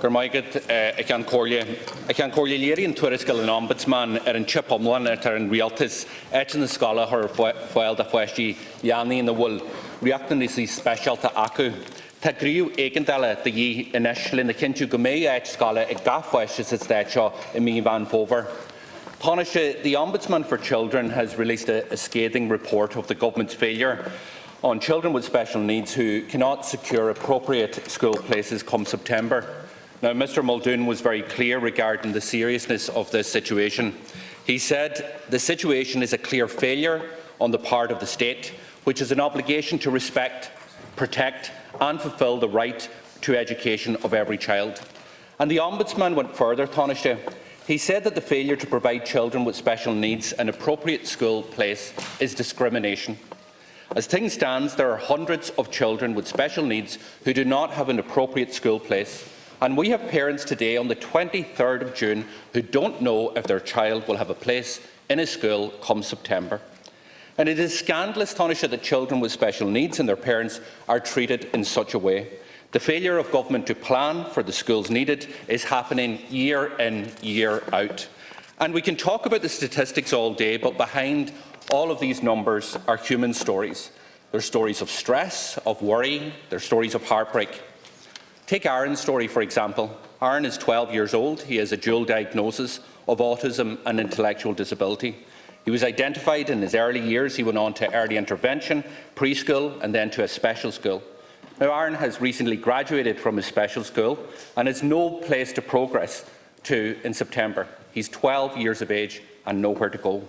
Ik kan correleren toeriscal en ombudsman een chip omlan en Oireachtas in de scala haar foil dat fwesti Jani in de wol reacten is special te aku. Ta griw eigendale de je initial in de kindje gomee scala ik gaf fwestis het staatje in me van over. The Ombudsman for Children has released a scathing report of the government's failure on children with special needs who cannot secure appropriate school places come September. Now, Mr Muldoon was very clear regarding the seriousness of this situation. He said the situation is a clear failure on the part of the state, which has an obligation to respect, protect and fulfil the right to education of every child. And the Ombudsman went further, Taoiseach. He said that the failure to provide children with special needs an appropriate school place is discrimination. As things stand, there are hundreds of children with special needs who do not have an appropriate school place, and we have parents today on the 23rd of June who don't know if their child will have a place in a school come September. And it is scandalous, Taoiseach, that children with special needs and their parents are treated in such a way. The failure of government to plan for the schools needed is happening year in, year out. And we can talk about the statistics all day, but behind all of these numbers are human stories. They're stories of stress, of worry, they're stories of heartbreak. Take Aaron's story, for example. Aaron is 12 years old. He has a dual diagnosis of autism and intellectual disability. He was identified in his early years. He went on to early intervention, preschool and then to a special school. Now, Aaron has recently graduated from his special school and has no place to progress to in September. He's 12 years of age and nowhere to go.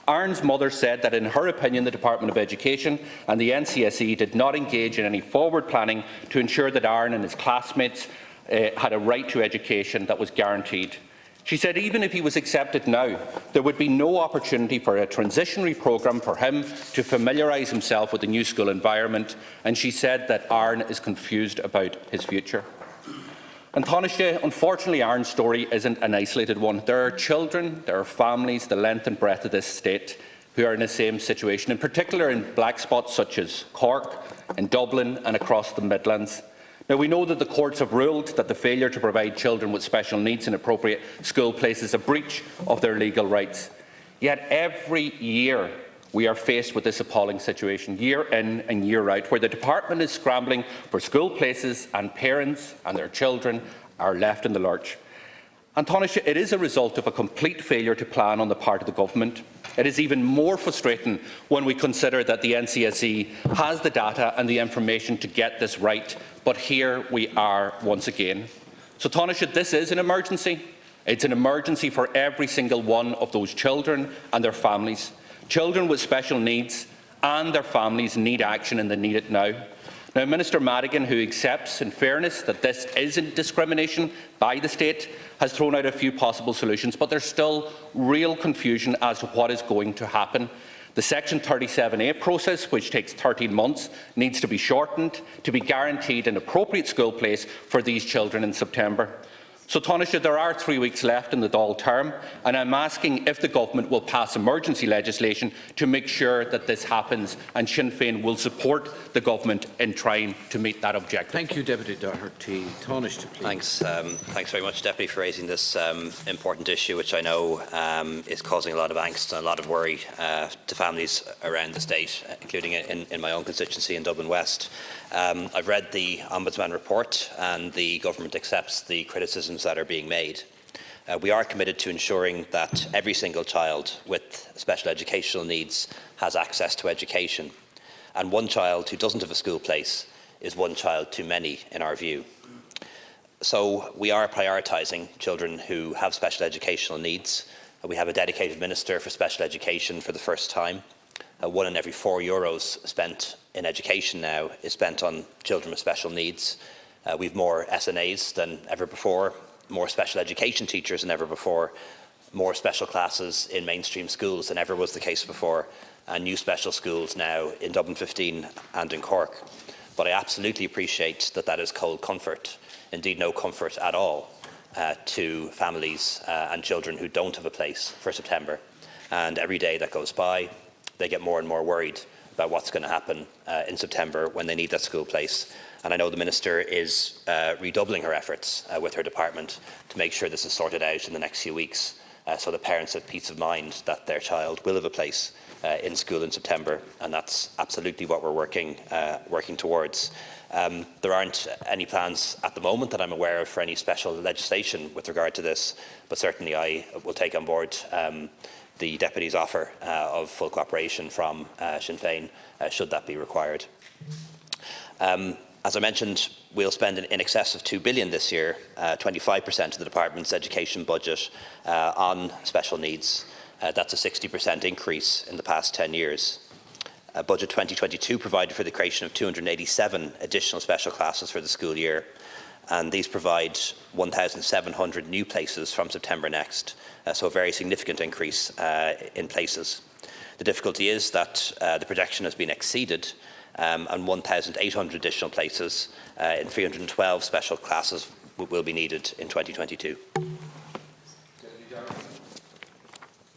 Aaron's mother said that, in her opinion, the Department of Education and the NCSE did not engage in any forward planning to ensure that Aaron and his classmates had a right to education that was guaranteed. She said even if he was accepted now, there would be no opportunity for a transitionary programme for him to familiarise himself with the new school environment, and she said that Aaron is confused about his future. And Taoiseach, unfortunately, Aaron's story isn't an isolated one. There are children, there are families, the length and breadth of this state, who are in the same situation, in particular in black spots such as Cork, in Dublin and across the Midlands. Now, we know that the courts have ruled that the failure to provide children with special needs in appropriate school places is a breach of their legal rights. Yet every year we are faced with this appalling situation, year in and year out, where the department is scrambling for school places and parents and their children are left in the lurch. And Taoiseach, it is a result of a complete failure to plan on the part of the government. It is even more frustrating when we consider that the NCSE has the data and the information to get this right, but here we are once again. So Taoiseach, this is an emergency. It's an emergency for every single one of those children and their families. Children with special needs and their families need action, and they need it now. Now, Minister Madigan, who accepts, in fairness, that this isn't discrimination by the state, has thrown out a few possible solutions, but there's still real confusion as to what is going to happen. The Section 37A process, which takes 13 months, needs to be shortened to be guaranteed an appropriate school place for these children in September. So, Taoiseach, there are 3 weeks left in the Dáil term, and I'm asking if the government will pass emergency legislation to make sure that this happens, and Sinn Féin will support the government in trying to meet that objective. Thank you, Deputy Doherty. Taoiseach, please. Thanks very much, Deputy, for raising this important issue, which I know is causing a lot of angst and a lot of worry to families around the state, including in my own constituency in Dublin West. I've read the Ombudsman report, and the government accepts the criticisms that are being made. We are committed to ensuring that every single child with special educational needs has access to education, and one child who doesn't have a school place is one child too many in our view. So we are prioritising children who have special educational needs. We have a dedicated Minister for Special Education for the first time. 1 in every €4 spent in education now is spent on children with special needs. We've more SNAs than ever before, more special education teachers than ever before, more special classes in mainstream schools than ever was the case before, and new special schools now in Dublin 15 and in Cork. But I absolutely appreciate that that is cold comfort, indeed no comfort at all, to families and children who don't have a place for September. And every day that goes by, they get more and more worried about what's going to happen in September when they need that school place. And I know the Minister is redoubling her efforts with her department to make sure this is sorted out in the next few weeks, so the parents have peace of mind that their child will have a place in school in September, and that's absolutely what we're working towards. There aren't any plans at the moment that I'm aware of for any special legislation with regard to this, but certainly I will take on board the Deputy's offer of full cooperation from Sinn Féin, should that be required. As I mentioned, we'll spend in excess of €2 billion this year, 25% of the Department's education budget on special needs. That's a 60% increase in the past 10 years. Budget 2022 provided for the creation of 287 additional special classes for the school year, and these provide 1,700 new places from September next, so a very significant increase in places. The difficulty is that the projection has been exceeded, and 1,800 additional places in 312 special classes will be needed in 2022.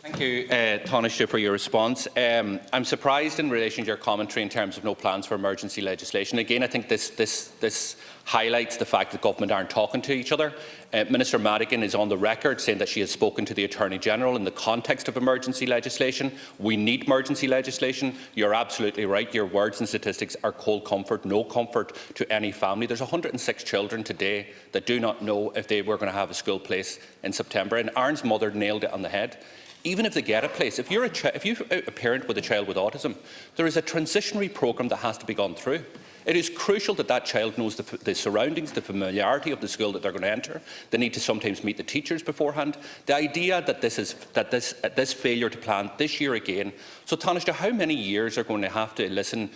Thank you, Taoiseach, for your response. I'm surprised in relation to your commentary in terms of no plans for emergency legislation. Again, I think this highlights the fact that government aren't talking to each other. Minister Madigan is on the record saying that she has spoken to the Attorney-General in the context of emergency legislation. We need emergency legislation. You're absolutely right. Your words and statistics are cold comfort, no comfort to any family. There's 106 children today that do not know if they were going to have a school place in September, and Aaron's mother nailed it on the head. Even if they get a place, if you're a parent with a child with autism, there is a transitionary programme that has to be gone through. It is crucial that that child knows the surroundings, the familiarity of the school that they're going to enter. They need to sometimes meet the teachers beforehand. The idea that this failure to plan this year again. So, Taoiseach, how many years are going to have to listen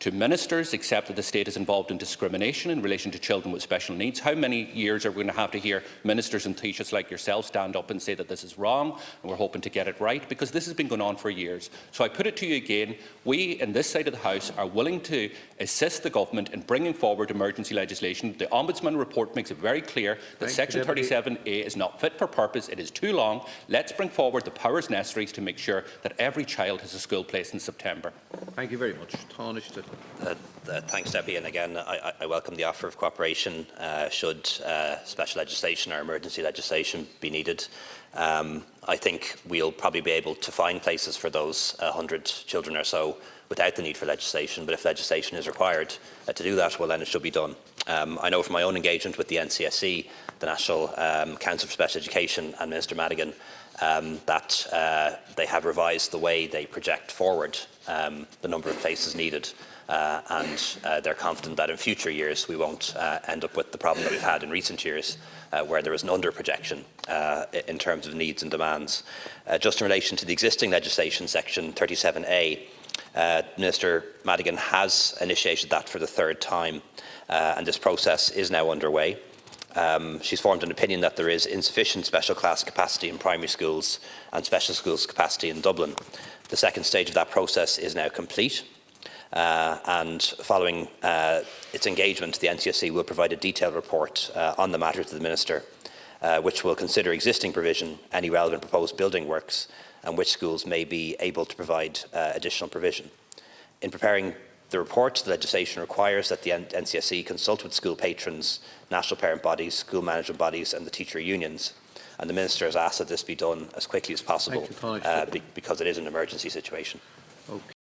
to ministers accept that the state is involved in discrimination in relation to children with special needs? How many years are we going to have to hear ministers and Taoiseachs like yourself stand up and say that this is wrong and we're hoping to get it right? Because this has been going on for years. So I put it to you again, we in this side of the House are willing to assist the government in bringing forward emergency legislation. The Ombudsman report makes it very clear that Section 37A is not fit for purpose. It is too long. Let's bring forward the powers necessary to make sure that every child has a school place in September. Thank you very much. Taoiseach. Thanks, Debbie. And again, I welcome the offer of cooperation should special legislation or emergency legislation be needed. I think we'll probably be able to find places for those 100 children or so without the need for legislation. But if legislation is required to do that, well, then it should be done. I know from my own engagement with the NCSE, the National Council for Special Education, and Minister Madigan, that they have revised the way they project forward the number of places needed. And they're confident that in future years we won't end up with the problem that we've had in recent years, where there is an under-projection in terms of needs and demands. Just in relation to the existing legislation, Section 37A, Minister Madigan has initiated that for the third time, and this process is now underway. She's formed an opinion that there is insufficient special class capacity in primary schools and special schools capacity in Dublin. The second stage of that process is now complete. And following its engagement, the NCSE will provide a detailed report on the matter to the Minister, which will consider existing provision, any relevant proposed building works, and which schools may be able to provide additional provision. In preparing the report, the legislation requires that the NCSE consult with school patrons, national parent bodies, school management bodies and the teacher unions. And the Minister has asked that this be done as quickly as possible because it is an emergency situation. Okay.